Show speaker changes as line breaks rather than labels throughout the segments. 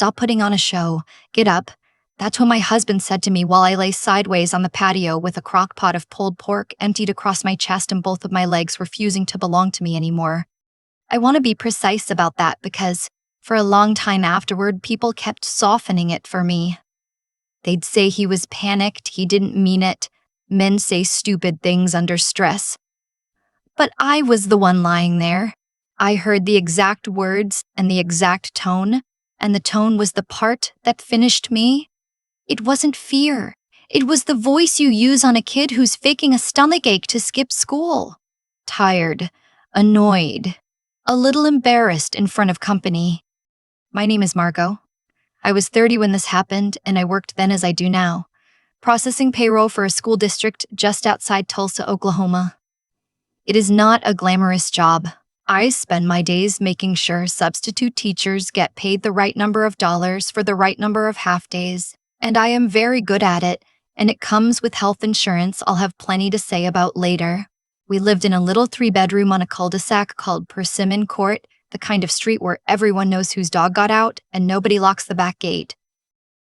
stop putting on a show. Get up. That's what my husband said to me while I lay sideways on the patio with a crock pot of pulled pork emptied across my chest and both of my legs refusing to belong to me anymore. I want to be precise about that because, for a long time afterward, people kept softening it for me. They'd say he was panicked, he didn't mean it. Men say stupid things under stress. But I was the one lying there. I heard the exact words and the exact tone, and the tone was the part that finished me. It wasn't fear. It was the voice you use on a kid who's faking a stomachache to skip school. Tired, annoyed, a little embarrassed in front of company. My name is Margot. I was 30 when this happened, and I worked then as I do now, processing payroll for a school district just outside Tulsa, Oklahoma. It is not a glamorous job. I spend my days making sure substitute teachers get paid the right number of dollars for the right number of half-days, and I am very good at it, and it comes with health insurance I'll have plenty to say about later. We lived in a little 3-bedroom on a cul-de-sac called Persimmon Court, the kind of street where everyone knows whose dog got out and nobody locks the back gate.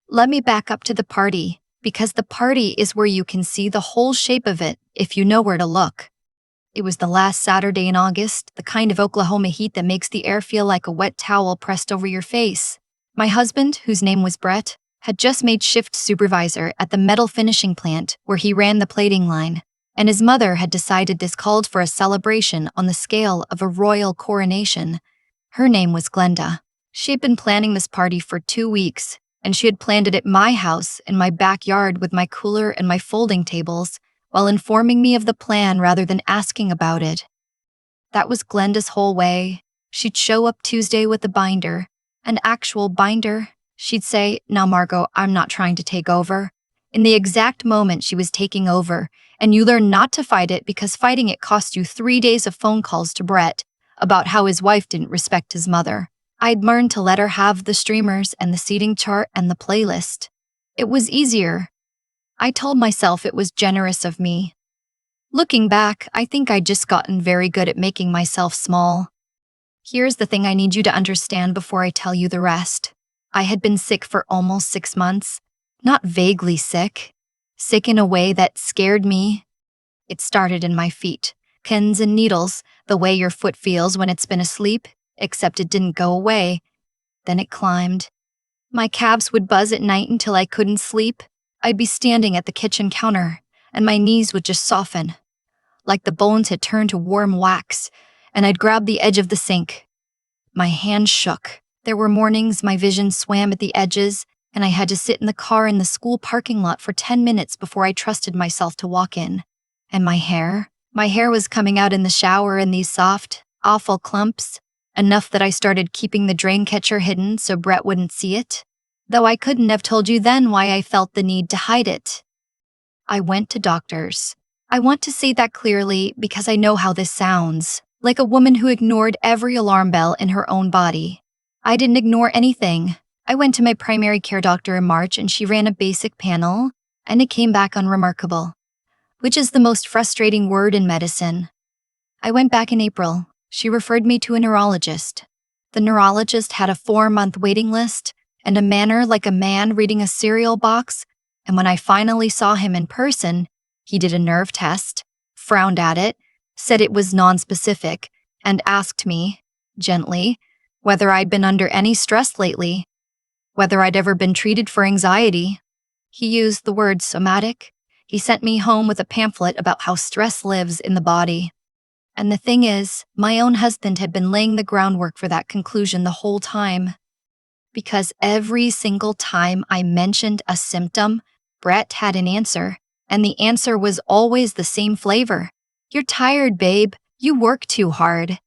Let me back up to the party, because the party is where you can see the whole shape of it if you know where to look. It was the last Saturday in August, the kind of Oklahoma heat that makes the air feel like a wet towel pressed over your face. My husband, whose name was Brett, had just made shift supervisor at the metal finishing plant where he ran the plating line, and his mother had decided this called for a celebration on the scale of a royal coronation. Her name was Glenda. She had been planning this party for 2 weeks, and she had planned it at my house in my backyard with my cooler and my folding tables, while informing me of the plan rather than asking about it. That was Glenda's whole way. She'd show up Tuesday with a binder, an actual binder. She'd say, "Now, Margot, I'm not trying to take over." In the exact moment she was taking over, and you learn not to fight it because fighting it cost you 3 days of phone calls to Brett about how his wife didn't respect his mother. I'd learned to let her have the streamers and the seating chart and the playlist. It was easier. I told myself it was generous of me. Looking back, I think I'd just gotten very good at making myself small. Here's the thing I need you to understand before I tell you the rest. I had been sick for almost 6 months. Not vaguely sick. Sick in a way that scared me. It started in my feet. Pins and needles, the way your foot feels when it's been asleep, except it didn't go away. Then it climbed. My calves would buzz at night until I couldn't sleep. I'd be standing at the kitchen counter, and my knees would just soften, like the bones had turned to warm wax, and I'd grab the edge of the sink. My hands shook. There were mornings my vision swam at the edges, and I had to sit in the car in the school parking lot for 10 minutes before I trusted myself to walk in. And my hair was coming out in the shower in these soft, awful clumps, enough that I started keeping the drain catcher hidden so Brett wouldn't see it, though I couldn't have told you then why I felt the need to hide it. I went to doctors. I want to say that clearly because I know how this sounds, like a woman who ignored every alarm bell in her own body. I didn't ignore anything. I went to my primary care doctor in March and she ran a basic panel, and it came back unremarkable, which is the most frustrating word in medicine. I went back in April. She referred me to a neurologist. The neurologist had a 4-month waiting list and a manner like a man reading a cereal box, and when I finally saw him in person, he did a nerve test, frowned at it, said it was nonspecific, and asked me, gently, whether I'd been under any stress lately, whether I'd ever been treated for anxiety. He used the word somatic. He sent me home with a pamphlet about how stress lives in the body. And the thing is, my own husband had been laying the groundwork for that conclusion the whole time. Because every single time I mentioned a symptom, Brett had an answer, and the answer was always the same flavor. "You're tired, babe. You work too hard.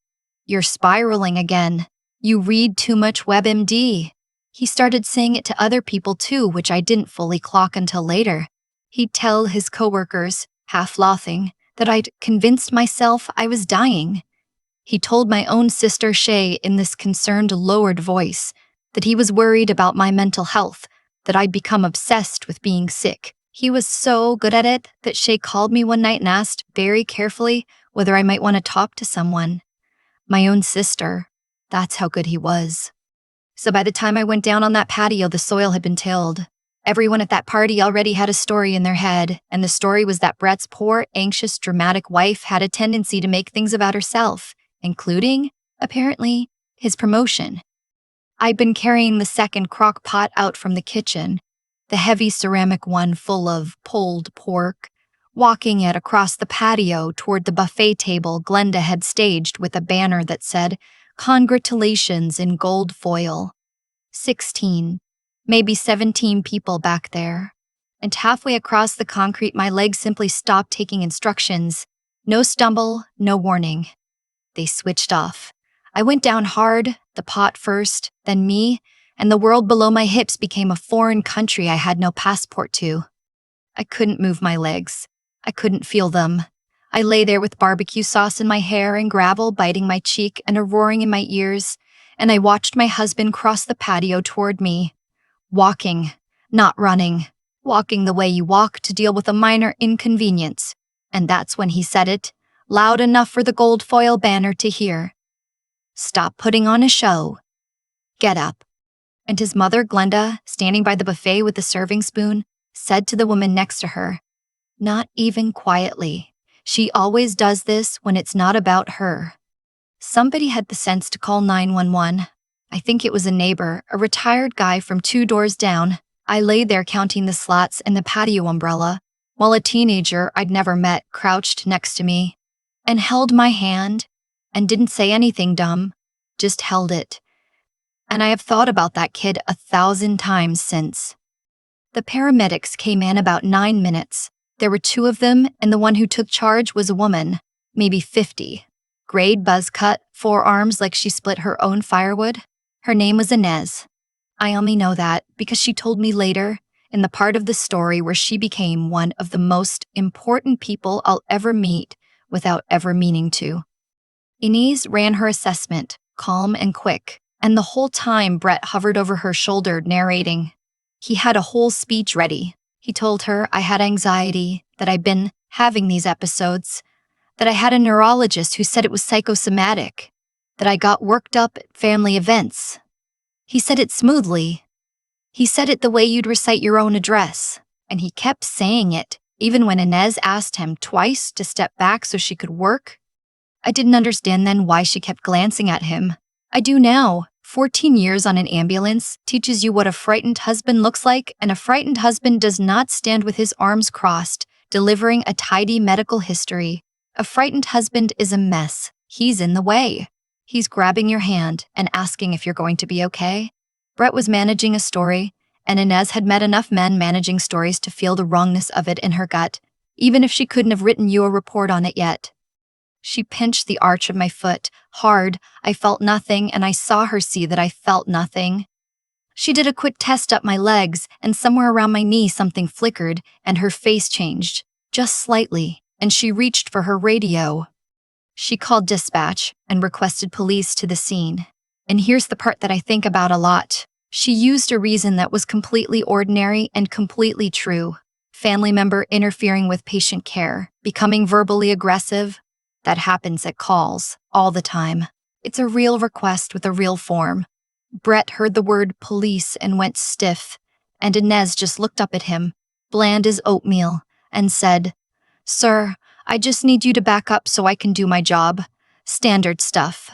You're spiraling again. You read too much WebMD." He started saying it to other people too, which I didn't fully clock until later. He'd tell his coworkers, half laughing, that I'd convinced myself I was dying. He told my own sister Shay in this concerned, lowered voice that he was worried about my mental health, that I'd become obsessed with being sick. He was so good at it that Shay called me one night and asked very carefully whether I might want to talk to someone. My own sister. That's how good he was. So by the time I went down on that patio, the soil had been tilled. Everyone at that party already had a story in their head, and the story was that Brett's poor, anxious, dramatic wife had a tendency to make things about herself, including, apparently, his promotion. I'd been carrying the second crock pot out from the kitchen, the heavy ceramic one full of pulled pork, walking it across the patio toward the buffet table Glenda had staged with a banner that said, "Congratulations" in gold foil. 16, maybe 17 people back there. And halfway across the concrete, my legs simply stopped taking instructions. No stumble, no warning. They switched off. I went down hard, the pot first, then me, and the world below my hips became a foreign country I had no passport to. I couldn't move my legs. I couldn't feel them. I lay there with barbecue sauce in my hair and gravel biting my cheek and a roaring in my ears, and I watched my husband cross the patio toward me. Walking, not running. Walking the way you walk to deal with a minor inconvenience. And that's when he said it, loud enough for the gold foil banner to hear. "Stop putting on a show. Get up." And his mother, Glenda, standing by the buffet with the serving spoon, said to the woman next to her, "Not even quietly. She always does this when it's not about her." Somebody had the sense to call 911. I think it was a neighbor, a retired guy from 2 doors down. I lay there counting the slots in the patio umbrella, while a teenager I'd never met crouched next to me and held my hand and didn't say anything dumb, just held it. And I have thought about that kid 1,000 times since. The paramedics came in about 9 minutes. There were 2 of them, and the one who took charge was a woman, maybe 50. Grayed buzz cut, 4 arms like she split her own firewood. Her name was Inez. I only know that because she told me later, in the part of the story where she became one of the most important people I'll ever meet without ever meaning to. Inez ran her assessment, calm and quick, and the whole time Brett hovered over her shoulder narrating. He had a whole speech ready. He told her I had anxiety, that I'd been having these episodes, that I had a neurologist who said it was psychosomatic, that I got worked up at family events. He said it smoothly. He said it the way you'd recite your own address, and he kept saying it, even when Inez asked him twice to step back so she could work. I didn't understand then why she kept glancing at him. I do now. 14 years on an ambulance teaches you what a frightened husband looks like, and a frightened husband does not stand with his arms crossed, delivering a tidy medical history. A frightened husband is a mess. He's in the way. He's grabbing your hand and asking if you're going to be okay. Brett was managing a story, and Inez had met enough men managing stories to feel the wrongness of it in her gut, even if she couldn't have written you a report on it yet. She pinched the arch of my foot, hard. I felt nothing, and I saw her see that I felt nothing. She did a quick test up my legs, and somewhere around my knee something flickered, and her face changed, just slightly, and she reached for her radio. She called dispatch and requested police to the scene. And here's the part that I think about a lot. She used a reason that was completely ordinary and completely true. Family member interfering with patient care, becoming verbally aggressive. That happens at calls, all the time. It's a real request with a real form. Brett heard the word police and went stiff, and Inez just looked up at him, bland as oatmeal, and said, "Sir, I just need you to back up so I can do my job. Standard stuff."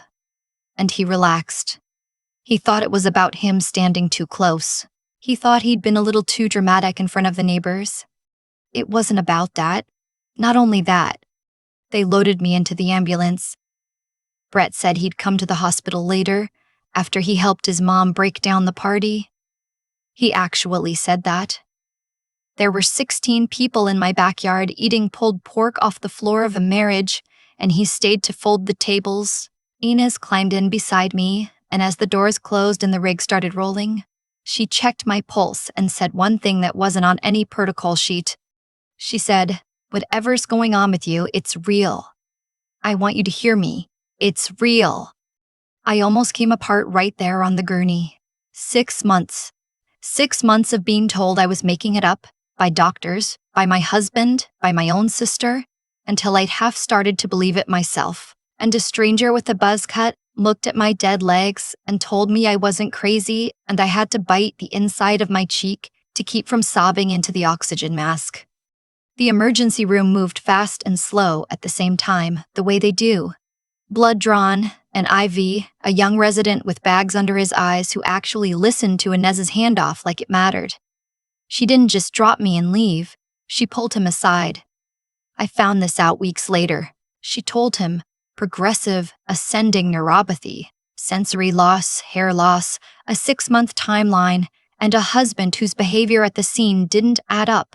And he relaxed. He thought it was about him standing too close. He thought he'd been a little too dramatic in front of the neighbors. It wasn't about that. Not only that, they loaded me into the ambulance. Brett said he'd come to the hospital later, after he helped his mom break down the party. He actually said that. There were 16 people in my backyard eating pulled pork off the floor of a marriage, and he stayed to fold the tables. Inez climbed in beside me, and as the doors closed and the rig started rolling, she checked my pulse and said one thing that wasn't on any protocol sheet. She said, "Whatever's going on with you, it's real. I want you to hear me. It's real." I almost came apart right there on the gurney. 6 months. 6 months of being told I was making it up, by doctors, by my husband, by my own sister, until I'd half started to believe it myself. And a stranger with a buzz cut, looked at my dead legs, and told me I wasn't crazy and I had to bite the inside of my cheek to keep from sobbing into the oxygen mask. The emergency room moved fast and slow at the same time, the way they do. Blood drawn, an IV, a young resident with bags under his eyes who actually listened to Inez's handoff like it mattered. She didn't just drop me and leave, she pulled him aside. I found this out weeks later. She told him, progressive, ascending neuropathy, sensory loss, hair loss, a 6-month timeline, and a husband whose behavior at the scene didn't add up.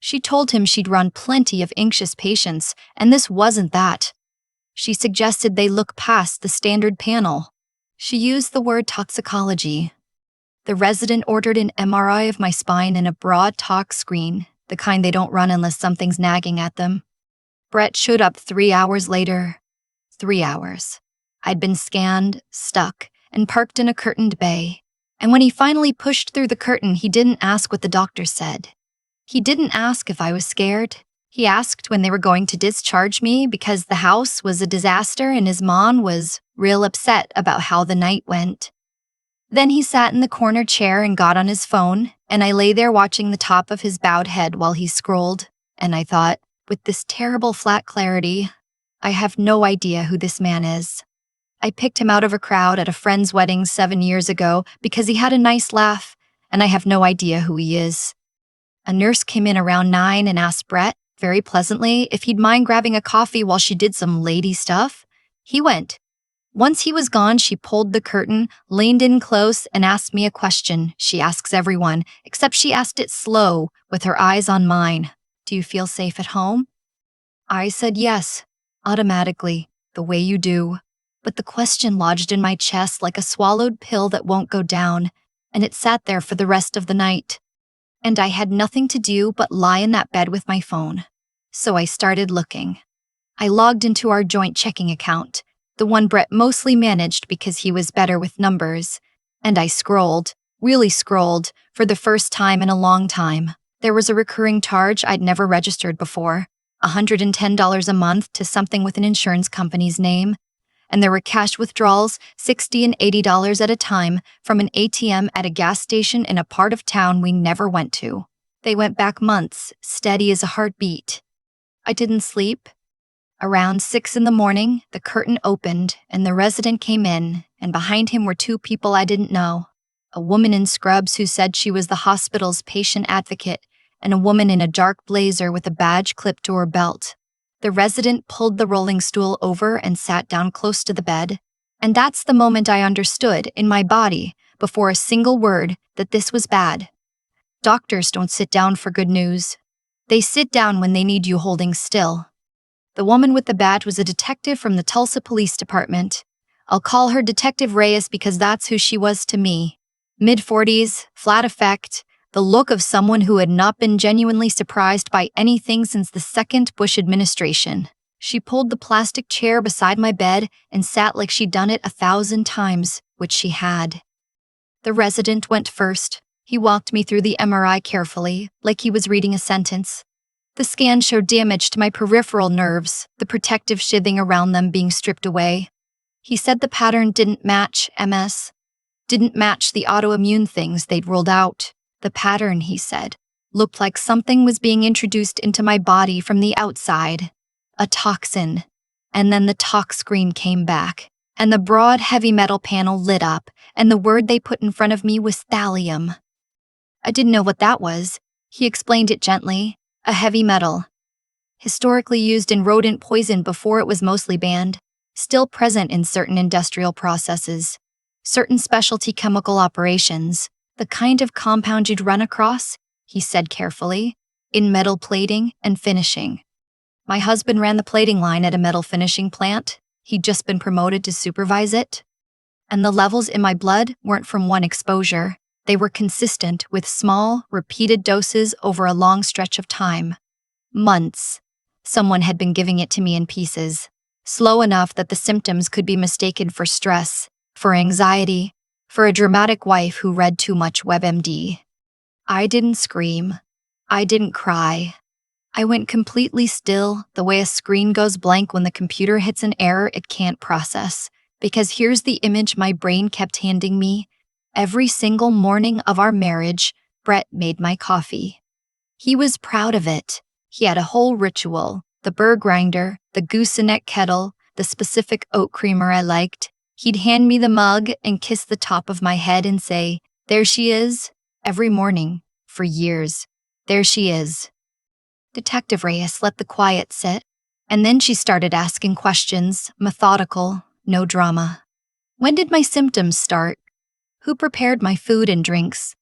She told him she'd run plenty of anxious patients, and this wasn't that. She suggested they look past the standard panel. She used the word toxicology. The resident ordered an MRI of my spine and a broad tox screen, the kind they don't run unless something's nagging at them. Brett showed up 3 hours later. 3 hours. I'd been scanned, stuck, and parked in a curtained bay. And when he finally pushed through the curtain, he didn't ask what the doctor said. He didn't ask if I was scared. He asked when they were going to discharge me because the house was a disaster and his mom was real upset about how the night went. Then he sat in the corner chair and got on his phone, and I lay there watching the top of his bowed head while he scrolled, and I thought, with this terrible flat clarity, I have no idea who this man is. I picked him out of a crowd at a friend's wedding 7 years ago because he had a nice laugh, and I have no idea who he is. A nurse came in around 9 and asked Brett, very pleasantly, if he'd mind grabbing a coffee while she did some lady stuff. He went. Once he was gone, she pulled the curtain, leaned in close, and asked me a question she asks everyone, except she asked it slow, with her eyes on mine. Do you feel safe at home? I said yes, automatically, the way you do. But the question lodged in my chest like a swallowed pill that won't go down, and it sat there for the rest of the night. And I had nothing to do but lie in that bed with my phone. So I started looking. I logged into our joint checking account, the one Brett mostly managed because he was better with numbers, and I scrolled, really scrolled, for the first time in a long time. There was a recurring charge I'd never registered before, $110 a month to something with an insurance company's name, and there were cash withdrawals, $60 and $80 at a time, from an ATM at a gas station in a part of town we never went to. They went back months, steady as a heartbeat. I didn't sleep. Around 6 in the morning, the curtain opened and the resident came in, and behind him were 2 people I didn't know. A woman in scrubs who said she was the hospital's patient advocate, and a woman in a dark blazer with a badge clipped to her belt. The resident pulled the rolling stool over and sat down close to the bed, and that's the moment I understood, in my body, before a single word, that this was bad. Doctors don't sit down for good news. They sit down when they need you holding still. The woman with the badge was a detective from the Tulsa Police Department. I'll call her Detective Reyes because that's who she was to me. Mid-40s, flat effect, the look of someone who had not been genuinely surprised by anything since the second Bush administration. She pulled the plastic chair beside my bed and sat like she'd done it 1,000 times, which she had. The resident went first. He walked me through the MRI carefully, like he was reading a sentence. The scan showed damage to my peripheral nerves, the protective sheathing around them being stripped away. He said the pattern didn't match MS, didn't match the autoimmune things they'd ruled out. The pattern, he said, looked like something was being introduced into my body from the outside. A toxin. And then the tox screen came back, and the broad heavy metal panel lit up, and the word they put in front of me was thallium. I didn't know what that was. He explained it gently. A heavy metal. Historically used in rodent poison before it was mostly banned. Still present in certain industrial processes. Certain specialty chemical operations. The kind of compound you'd run across, he said carefully, in metal plating and finishing. My husband ran the plating line at a metal finishing plant. He'd just been promoted to supervise it. And the levels in my blood weren't from one exposure. They were consistent with small, repeated doses over a long stretch of time. Months. Someone had been giving it to me in pieces, slow enough that the symptoms could be mistaken for stress, for anxiety, for a dramatic wife who read too much WebMD. I didn't scream. I didn't cry. I went completely still, the way a screen goes blank when the computer hits an error it can't process, Because here's the image my brain kept handing me. Every single morning of our marriage, Brett made my coffee. He was proud of it. He had a whole ritual: the burr grinder, the gooseneck kettle, the specific oat creamer I liked. He'd hand me the mug and kiss the top of my head and say, "There she is," every morning, for years. There she is. Detective Reyes let the quiet sit, and then she started asking questions, methodical, no drama. When did my symptoms start? Who prepared my food and drinks?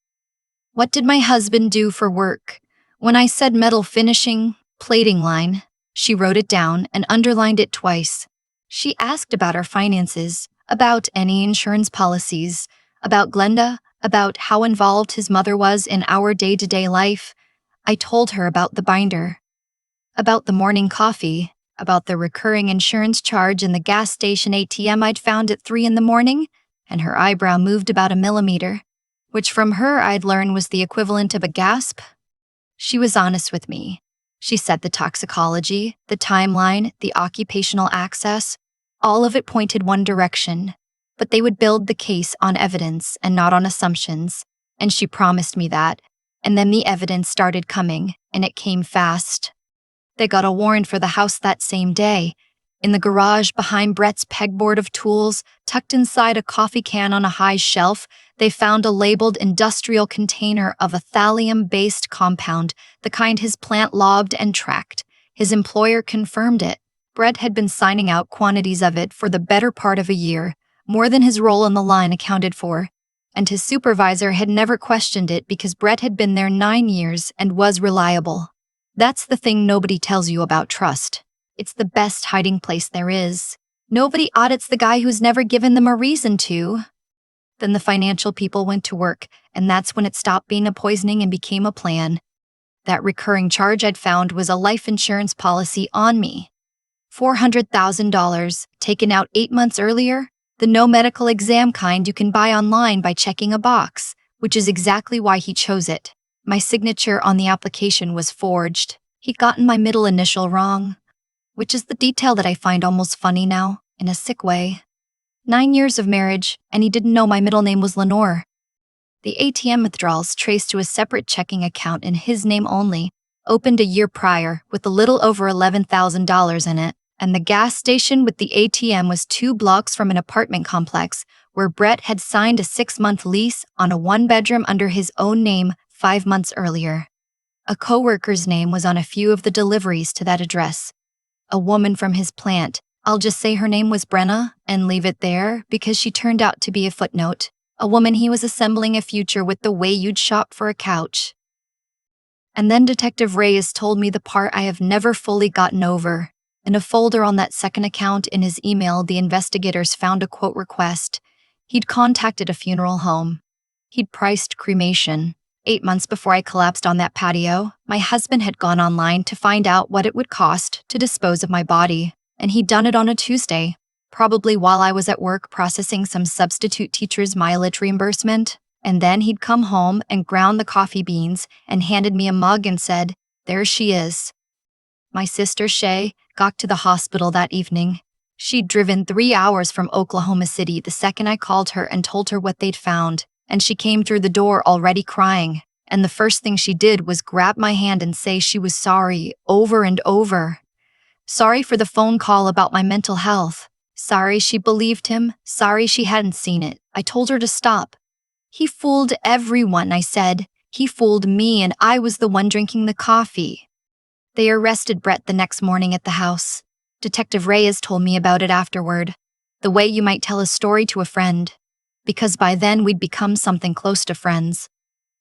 What did my husband do for work? When I said metal finishing, plating line, she wrote it down and underlined it twice. She asked about our finances, about any insurance policies, about Glenda, about how involved his mother was in our day-to-day life. I told her about the binder, about the morning coffee, about the recurring insurance charge in the gas station ATM I'd found at 3 in the morning, and her eyebrow moved about a millimeter, which from her I'd learned was the equivalent of a gasp. She was honest with me. She said the toxicology, the timeline, the occupational access, all of it pointed one direction, but they would build the case on evidence and not on assumptions, and she promised me that, and then the evidence started coming, and it came fast. They got a warrant for the house that same day. In the garage behind Brett's pegboard of tools, tucked inside a coffee can on a high shelf, they found a labeled industrial container of a thallium-based compound, the kind his plant logged and tracked. His employer confirmed it. Brett had been signing out quantities of it for the better part of a year, more than his role on the line accounted for. And his supervisor had never questioned it because Brett had been there 9 years and was reliable. That's the thing nobody tells you about trust. It's the best hiding place there is. Nobody audits the guy who's never given them a reason to. Then the financial people went to work, and that's when it stopped being a poisoning and became a plan. That recurring charge I'd found was a life insurance policy on me. $400,000, taken out 8 months earlier, the no medical exam kind you can buy online by checking a box, which is exactly why he chose it. My signature on the application was forged. He'd gotten my middle initial wrong, which is the detail that I find almost funny now, in a sick way. 9 years of marriage, and he didn't know my middle name was Lenore. The ATM withdrawals traced to a separate checking account in his name only, opened a year prior with a little over $11,000 in it, and the gas station with the ATM was 2 blocks from an apartment complex where Brett had signed a 6-month lease on a 1-bedroom under his own name 5 months earlier. A coworker's name was on a few of the deliveries to that address. A woman from his plant. I'll just say her name was Brenna and leave it there because she turned out to be a footnote. A woman he was assembling a future with the way you'd shop for a couch. And then Detective Reyes told me the part I have never fully gotten over. In a folder on that second account in his email, the investigators found a quote request. He'd contacted a funeral home. He'd priced cremation. 8 months before I collapsed on that patio, my husband had gone online to find out what it would cost to dispose of my body, and he'd done it on a Tuesday, probably while I was at work processing some substitute teacher's mileage reimbursement, and then he'd come home and ground the coffee beans and handed me a mug and said, "There she is." My sister Shay got to the hospital that evening. She'd driven 3 hours from Oklahoma City the second I called her and told her what they'd found, and she came through the door already crying, and the first thing she did was grab my hand and say she was sorry over and over. Sorry for the phone call about my mental health. Sorry she believed him. Sorry she hadn't seen it. I told her to stop. He fooled everyone, I said. He fooled me, and I was the one drinking the coffee. They arrested Brett the next morning at the house. Detective Reyes told me about it afterward. The way you might tell a story to a friend. Because by then we'd become something close to friends.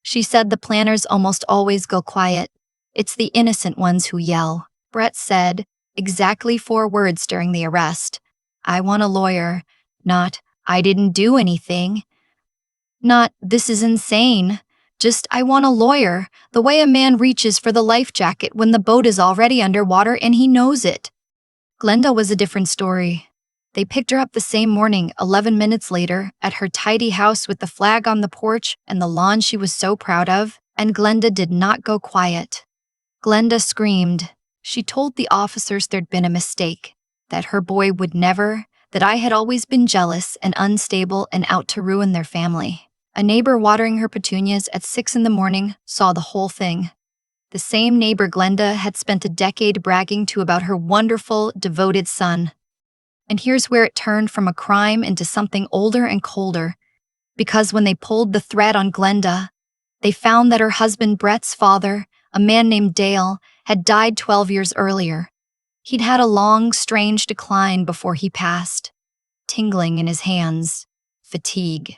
She said the planners almost always go quiet. It's the innocent ones who yell. Brett said, exactly 4 words during the arrest. "I want a lawyer." Not, "I didn't do anything." Not, "This is insane." Just, "I want a lawyer," the way a man reaches for the life jacket when the boat is already underwater and he knows it. Glenda was a different story. They picked her up the same morning, 11 minutes later, at her tidy house with the flag on the porch and the lawn she was so proud of, and Glenda did not go quiet. Glenda screamed. She told the officers there'd been a mistake, that her boy would never, that I had always been jealous and unstable and out to ruin their family. A neighbor watering her petunias at 6 in the morning saw the whole thing. The same neighbor Glenda had spent a decade bragging to about her wonderful, devoted son. And here's where it turned from a crime into something older and colder. Because when they pulled the thread on Glenda, they found that her husband Brett's father, a man named Dale, had died 12 years earlier. He'd had a long, strange decline before he passed. Tingling in his hands, fatigue,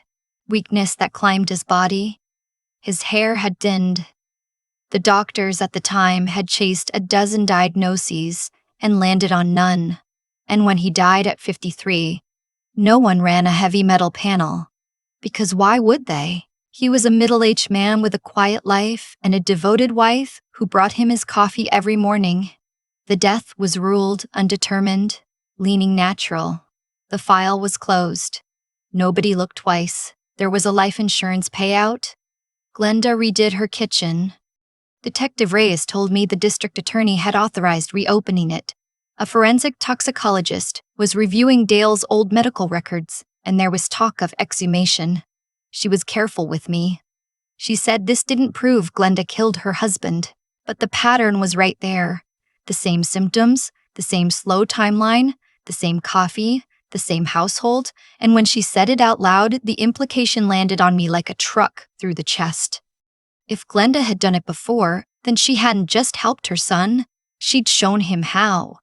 weakness that climbed his body. His hair had thinned. The doctors at the time had chased a dozen diagnoses and landed on none. And when he died at 53, no one ran a heavy metal panel. Because why would they? He was a middle-aged man with a quiet life and a devoted wife who brought him his coffee every morning. The death was ruled undetermined, leaning natural. The file was closed. Nobody looked twice. There was a life insurance payout. Glenda redid her kitchen. Detective Reyes told me the district attorney had authorized reopening it. A forensic toxicologist was reviewing Dale's old medical records, and there was talk of exhumation. She was careful with me. She said this didn't prove Glenda killed her husband, but the pattern was right there. The same symptoms, the same slow timeline, the same coffee, the same household, and when she said it out loud, the implication landed on me like a truck through the chest. If Glenda had done it before, then she hadn't just helped her son, she'd shown him how.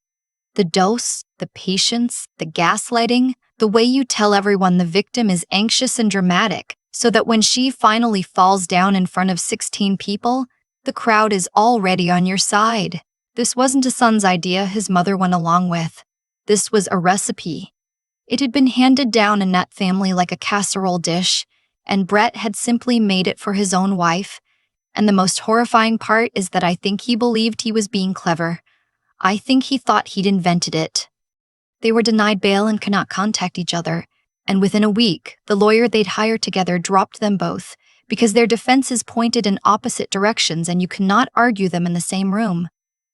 The dose, the patience, the gaslighting, the way you tell everyone the victim is anxious and dramatic, so that when she finally falls down in front of 16 people, the crowd is already on your side. This wasn't a son's idea his mother went along with. This was a recipe. It had been handed down in that family like a casserole dish, and Brett had simply made it for his own wife. And the most horrifying part is that I think he believed he was being clever. I think he thought he'd invented it. They were denied bail and could not contact each other, and within a week, the lawyer they'd hired together dropped them both, because their defenses pointed in opposite directions and you cannot argue them in the same room.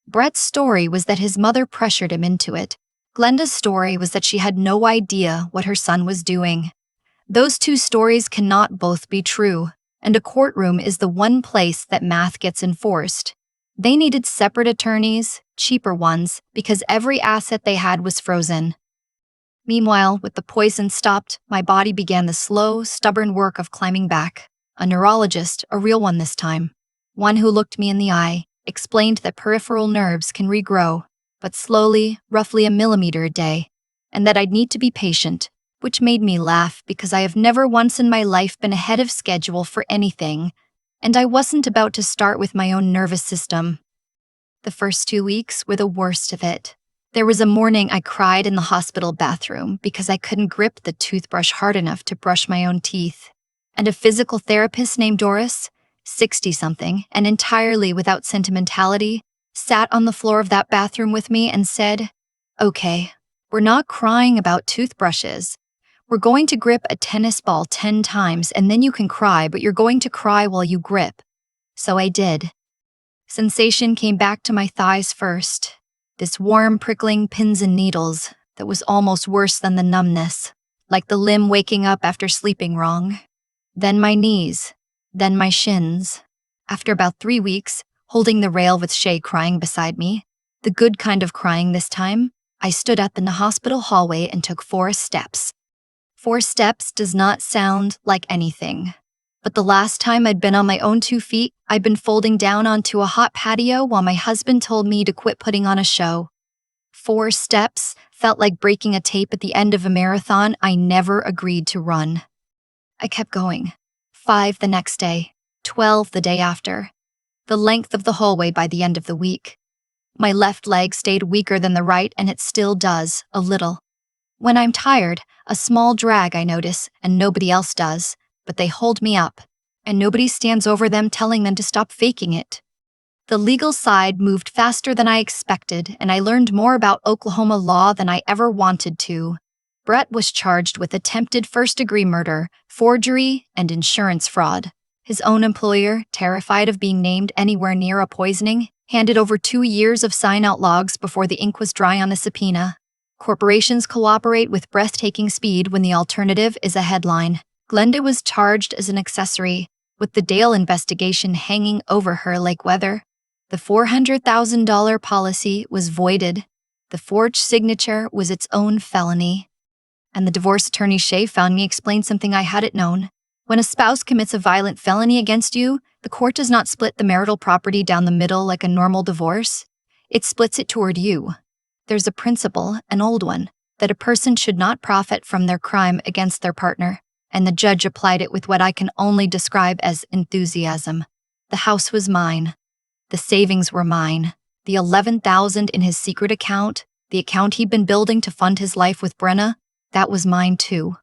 Brett's story was that his mother pressured him into it. Glenda's story was that she had no idea what her son was doing. Those two stories cannot both be true, and a courtroom is the one place that math gets enforced. They needed separate attorneys, cheaper ones, because every asset they had was frozen. Meanwhile, with the poison stopped, my body began the slow, stubborn work of climbing back. A neurologist, a real one this time, one who looked me in the eye, explained that peripheral nerves can regrow, but slowly, roughly a millimeter a day, and that I'd need to be patient, which made me laugh because I have never once in my life been ahead of schedule for anything, and I wasn't about to start with my own nervous system. The first 2 weeks were the worst of it. There was a morning I cried in the hospital bathroom because I couldn't grip the toothbrush hard enough to brush my own teeth. And a physical therapist named Doris, 60-something, and entirely without sentimentality, sat on the floor of that bathroom with me and said, "Okay, we're not crying about toothbrushes. We're going to grip a tennis ball 10 times and then you can cry, but you're going to cry while you grip." So I did. Sensation came back to my thighs first. This warm, prickling pins and needles that was almost worse than the numbness, like the limb waking up after sleeping wrong. Then my knees, then my shins. After about 3 weeks, holding the rail with Shay crying beside me, the good kind of crying this time, I stood up in the hospital hallway and took 4 steps. 4 steps does not sound like anything. But the last time I'd been on my own 2 feet, I'd been folding down onto a hot patio while my husband told me to quit putting on a show. 4 steps felt like breaking a tape at the end of a marathon I never agreed to run. I kept going. 5 the next day, 12 the day after. The length of the hallway by the end of the week. My left leg stayed weaker than the right, and it still does, a little. When I'm tired, a small drag I notice, and nobody else does, but they hold me up, and nobody stands over them telling them to stop faking it. The legal side moved faster than I expected, and I learned more about Oklahoma law than I ever wanted to. Brett was charged with attempted first-degree murder, forgery, and insurance fraud. His own employer, terrified of being named anywhere near a poisoning, handed over 2 years of sign-out logs before the ink was dry on the subpoena. Corporations cooperate with breathtaking speed when the alternative is a headline. Glenda was charged as an accessory, with the Dale investigation hanging over her like weather. The $400,000 policy was voided. The forged signature was its own felony. And the divorce attorney Shay found me explain something I hadn't known. When a spouse commits a violent felony against you, the court does not split the marital property down the middle like a normal divorce. It splits it toward you. There's a principle, an old one, that a person should not profit from their crime against their partner, and the judge applied it with what I can only describe as enthusiasm. The house was mine. The savings were mine. The $11,000 in his secret account, the account he'd been building to fund his life with Brenna, that was mine too.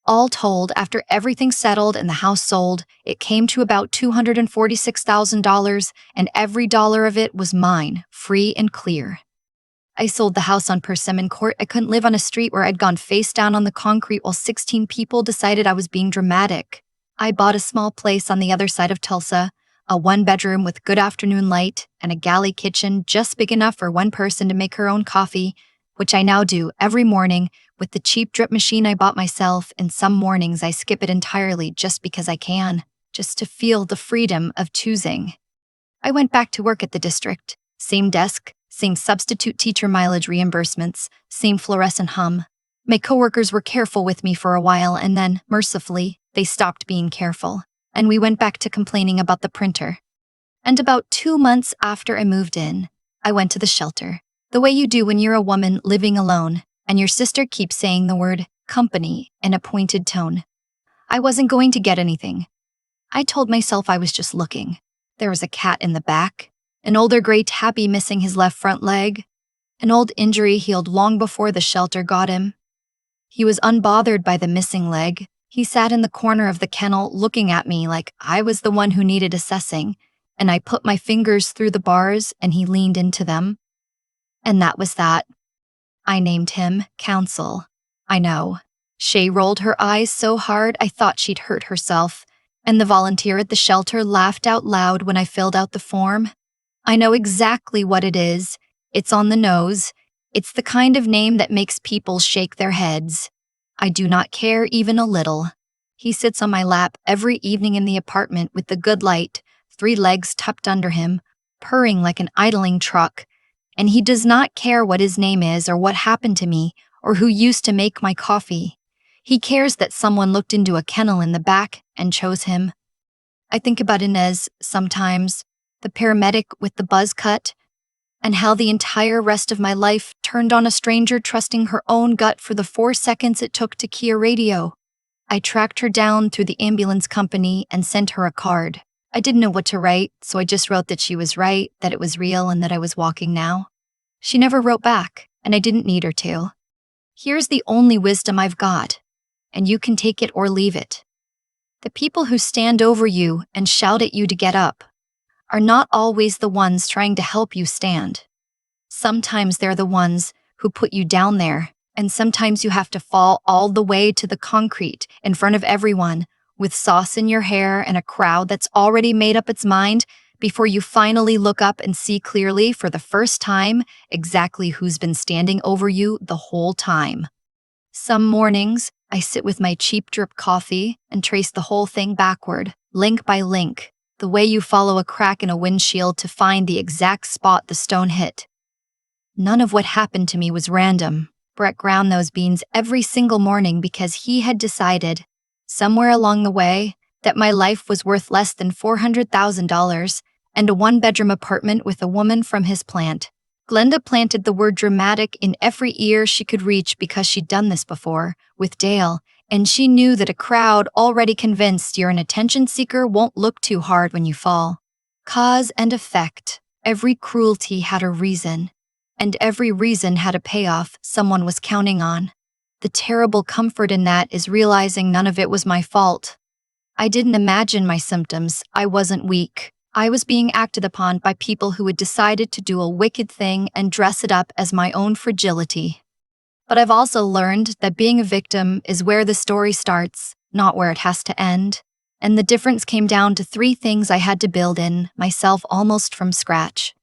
All told, after everything settled and the house sold, it came to about $246,000, and every dollar of it was mine, free and clear. I sold the house on Persimmon Court. I couldn't live on a street where I'd gone face down on the concrete while 16 people decided I was being dramatic. I bought a small place on the other side of Tulsa, a one-bedroom with good afternoon light and a galley kitchen just big enough for one person to make her own coffee, which I now do every morning with the cheap drip machine I bought myself, and some mornings I skip it entirely just because I can, just to feel the freedom of choosing. I went back to work at the district. Same desk, same substitute teacher mileage reimbursements, same fluorescent hum. My coworkers were careful with me for a while, and then, mercifully, they stopped being careful, and we went back to complaining about the printer. And about 2 months after I moved in, I went to the shelter, the way you do when you're a woman living alone, and your sister keeps saying the word company in a pointed tone. I wasn't going to get anything. I told myself I was just looking. There was a cat in the back, an older gray tabby missing his left front leg, an old injury healed long before the shelter got him. He was unbothered by the missing leg. He sat in the corner of the kennel looking at me like I was the one who needed assessing, and I put my fingers through the bars and he leaned into them. And that was that. I named him Counsel. I know. Shay rolled her eyes so hard I thought she'd hurt herself, and the volunteer at the shelter laughed out loud when I filled out the form. I know exactly what it is. It's on the nose. It's the kind of name that makes people shake their heads. I do not care even a little. He sits on my lap every evening in the apartment with the good light, 3 legs tucked under him, purring like an idling truck, and he does not care what his name is or what happened to me or who used to make my coffee. He cares that someone looked into a kennel in the back and chose him. I think about Inez sometimes, the paramedic with the buzz cut, and how the entire rest of my life turned on a stranger trusting her own gut for the 4 seconds it took to key a radio. I tracked her down through the ambulance company and sent her a card. I didn't know what to write, so I just wrote that she was right, that it was real, and that I was walking now. She never wrote back, and I didn't need her to. Here's the only wisdom I've got, and you can take it or leave it. The people who stand over you and shout at you to get up are not always the ones trying to help you stand. Sometimes they're the ones who put you down there, and sometimes you have to fall all the way to the concrete in front of everyone with sauce in your hair and a crowd that's already made up its mind before you finally look up and see clearly for the first time exactly who's been standing over you the whole time. Some mornings, I sit with my cheap drip coffee and trace the whole thing backward, link by link, the way you follow a crack in a windshield to find the exact spot the stone hit. None of what happened to me was random. Brett ground those beans every single morning because he had decided, somewhere along the way, that my life was worth less than $400,000 and a 1-bedroom apartment with a woman from his plant. Glenda planted the word dramatic in every ear she could reach because she'd done this before, with Dale, and she knew that a crowd already convinced you're an attention seeker won't look too hard when you fall. Cause and effect. Every cruelty had a reason, and every reason had a payoff someone was counting on. The terrible comfort in that is realizing none of it was my fault. I didn't imagine my symptoms. I wasn't weak. I was being acted upon by people who had decided to do a wicked thing and dress it up as my own fragility. But I've also learned that being a victim is where the story starts, not where it has to end. And the difference came down to 3 things I had to build in myself almost from scratch.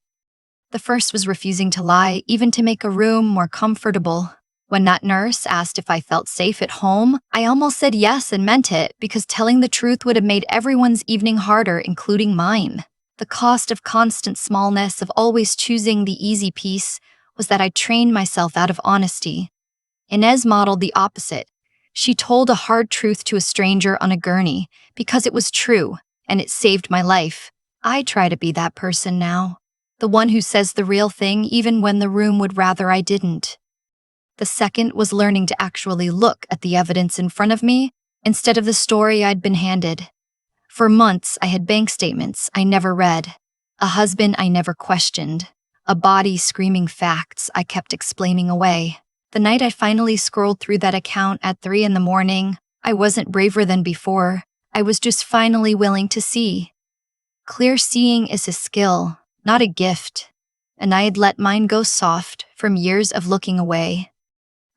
The first was refusing to lie, even to make a room more comfortable. When that nurse asked if I felt safe at home, I almost said yes and meant it because telling the truth would have made everyone's evening harder, including mine. The cost of constant smallness, of always choosing the easy piece, was that I trained myself out of honesty. Inez modeled the opposite. She told a hard truth to a stranger on a gurney because it was true, and it saved my life. I try to be that person now. The one who says the real thing even when the room would rather I didn't. The second was learning to actually look at the evidence in front of me instead of the story I'd been handed. For months, I had bank statements I never read, a husband I never questioned, a body screaming facts I kept explaining away. The night I finally scrolled through that account at 3 in the morning, I wasn't braver than before. I was just finally willing to see. Clear seeing is a skill, not a gift, and I had let mine go soft from years of looking away.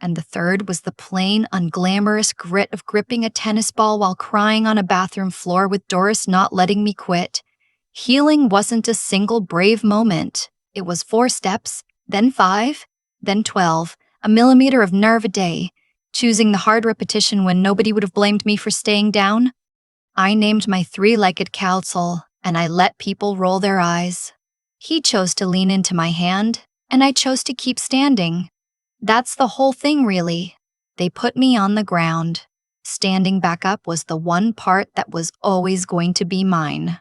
And the third was the plain, unglamorous grit of gripping a tennis ball while crying on a bathroom floor with Doris not letting me quit. Healing wasn't a single brave moment. It was 4 steps, then 5, then 12, a millimeter of nerve a day, choosing the hard repetition when nobody would have blamed me for staying down. I named my 3-legged counsel, and I let people roll their eyes. He chose to lean into my hand, and I chose to keep standing. That's the whole thing, really. They put me on the ground. Standing back up was the one part that was always going to be mine.